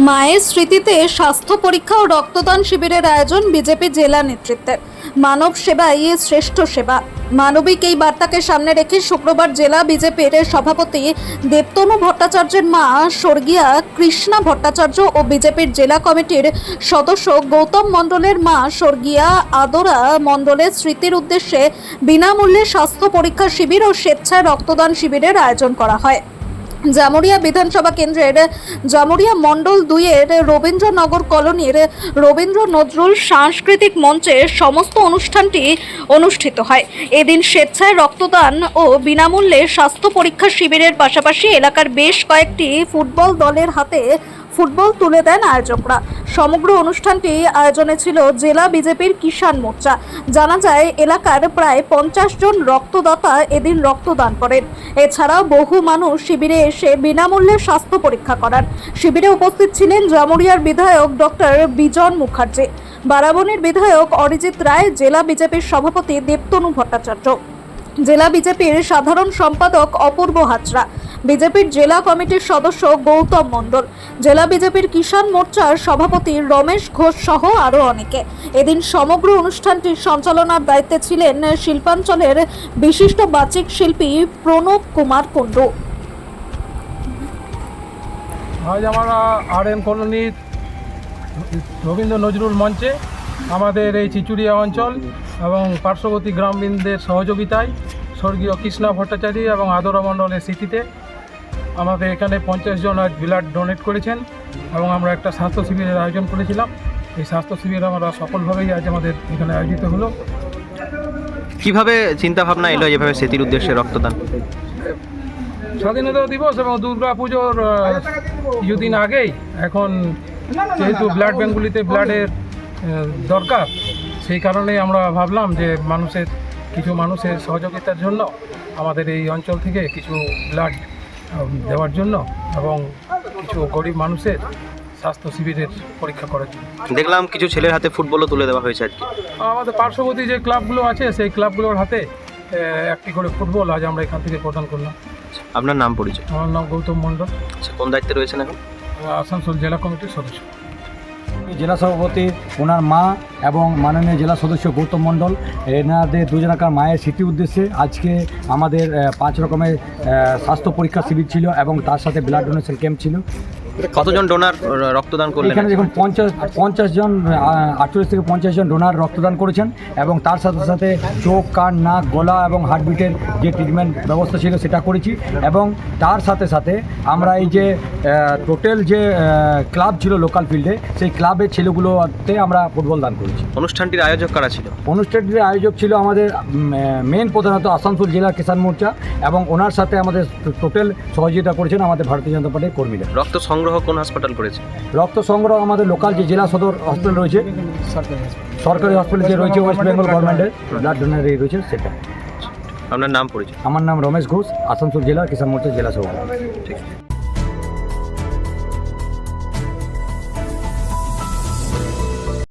মায়ের স্মৃতিতে স্বাস্থ্য পরীক্ষা ও রক্তদান শিবিরের আয়োজন বিজেপি জেলা নেতৃত্বের। মানব সেবাই শ্রেষ্ঠ সেবা, মানবিক এই বার্তাকে সামনে রেখে শুক্রবার জেলা বিজেপির সভাপতি দেবতনু ভট্টাচার্যের মা স্বর্গীয়া কৃষ্ণা ভট্টাচার্য ও বিজেপির জেলা কমিটির সদস্য গৌতম মণ্ডলের মা স্বর্গীয়া আদরা মণ্ডলের স্মৃতির উদ্দেশ্যে বিনামূল্যে স্বাস্থ্য পরীক্ষা শিবির ও স্বেচ্ছায় রক্তদান শিবিরের আয়োজন করা হয়। জামুরিয়া বিধানসভা কেন্দ্রের জামুরিয়া মণ্ডল 2-এর রবীন্দ্রনগর কলোনির রবীন্দ্র নজরুল সাংস্কৃতিক মঞ্চে সমস্ত অনুষ্ঠানটি অনুষ্ঠিত হয়। এদিন স্বেচ্ছায় রক্তদান ও বিনামূল্যে স্বাস্থ্য পরীক্ষা শিবিরের পাশাপাশি এলাকার বেশ কয়েকটি ফুটবল দলের হাতে ফুটবল তুলে দেন আয়োজকরা। সমগ্র অনুষ্ঠানটি আয়োজনে ছিল জেলা বিজেপির কিষাণ মোর্চা। জানা যায় এলাকার প্রায় 50 জন রক্তদাতা এদিন রক্তদান করেন। এছাড়াও বহু মানুষ শিবিরে এসে বিনামূল্যে স্বাস্থ্য পরীক্ষা করান। শিবিরে উপস্থিত ছিলেন জামুরিয়ার বিধায়ক ডক্টর বিজন মুখার্জি, বারাবণীর বিধায়ক অরিজিৎ রায়, জেলা বিজেপির সভাপতি দেবতনু ভট্টাচার্য, জেলা বিজেপির সাধারণ সম্পাদক অপূর্ব হাজরা, বিজেপির জেলা কমিটির সদস্য গৌতম মণ্ডল, জেলা বিজেপির কিষাণ মোর্চার সভাপতি রমেশ ঘোষ সহ আরও অনেকে। এদিন সমগ্র অনুষ্ঠানটির সঞ্চালনার দায়িত্বে ছিলেন শিল্পাঞ্চলের বিশিষ্ট বাচিক শিল্পী প্রণব কুমার কুণ্ডু। আজ আমরা RM কলোনির রবীন্দ্র নজরুল মঞ্চে আমাদের এই চিচুড়িয়া অঞ্চল এবং পার্শ্ববর্তী গ্রামবৃন্দের সহযোগিতায় স্বর্গীয় কৃষ্ণা ভট্টাচার্য এবং আদরা মণ্ডলের স্মৃতিতে আমাদের এখানে 50 জন আজ ব্লাড ডোনেট করেছেন এবং আমরা একটা স্বাস্থ্য শিবিরের আয়োজন করেছিলাম। এই স্বাস্থ্য শিবির আমরা সফলভাবেই আজ আমাদের এখানে আয়োজিত হলো। কিভাবে চিন্তা ভাবনা এলো যেভাবে স্মৃতির উদ্দেশ্যে রক্তদান? স্বাধীনতা দিবস এবং দুর্গা পুজোর কিছুদিন আগেই এখন যেহেতু ব্লাড ব্যাঙ্কগুলিতে ব্লাডের দরকার, সেই কারণেই আমরা ভাবলাম যে কিছু মানুষের সহযোগিতার জন্য আমাদের এই অঞ্চল থেকে কিছু ব্লাড দেওয়ার জন্য এবং কিছু গরিব মানুষের স্বাস্থ্য শিবিরের পরীক্ষা করার জন্য। দেখলাম কিছু ছেলের হাতে ফুটবলও তুলে দেওয়া হয়েছে আজকে। আমাদের পার্শ্ববর্তী যে ক্লাবগুলো আছে সেই ক্লাবগুলোর হাতে একটি করে ফুটবল আজ আমরা এখান থেকে প্রদান করলাম। আপনার নাম পরিচয়? আমার নাম গৌতম মণ্ডল। কোন দায়িত্বে রয়েছেন এখন? আসানসোল জেলা কমিটির সদস্য। জেলা সভাপতি, ওনার মা এবং মাননীয় জেলা সদস্য গৌতম মণ্ডল, এনাদের দুজনাকার মায়ের স্মৃতির উদ্দেশ্যে আজকে আমাদের 5 রকমের স্বাস্থ্য পরীক্ষা শিবির ছিল এবং তার সাথে ব্লাড ডোনেশন ক্যাম্প ছিল। কতজন ডোনার রক্তদান করলেন? এখানে দেখুন 50 জন, 48 থেকে 50 জন ডোনার রক্তদান করেছেন এবং তার সাথে সাথে চোখ, কান, নাক, গলা এবং হার্টবিটের যে ট্রিটমেন্ট ব্যবস্থা ছিল সেটা করেছি। এবং তার সাথে সাথে আমরা এই যে টোটাল যে ক্লাব ছিল লোকাল ফিল্ডে, সেই ক্লাবের ছেলেগুলোতে আমরা ফুটবল দান করেছি। অনুষ্ঠানটির আয়োজক কারা ছিল? অনুষ্ঠানটির আয়োজক ছিল আমাদের মেন প্রধানত আসানসোল জেলা কিষাণ মোর্চা এবং ওনার সাথে আমাদের টোটাল সহযোগিতা করেছেন আমাদের ভারতীয় জনতা পার্টির কর্মীরা। রক্ত সংগ্রহ কোন হাসপাতাল করেছে? রক্ত সংগ্রহ আমাদের লোকাল যে জেলা সদর হসপিটাল রয়েছে, সরকারি হসপিটাল যে রয়েছে ওয়েস্ট বেঙ্গল গভর্নমেন্টের ব্লাড ডোনার রয়েছে সেটা। আপনার নাম পরিচয়? আমার নাম রমেশ ঘোষ, আসানসোল জেলা কিষাণ মোর্চা জেলা সভাপতি। ঠিক।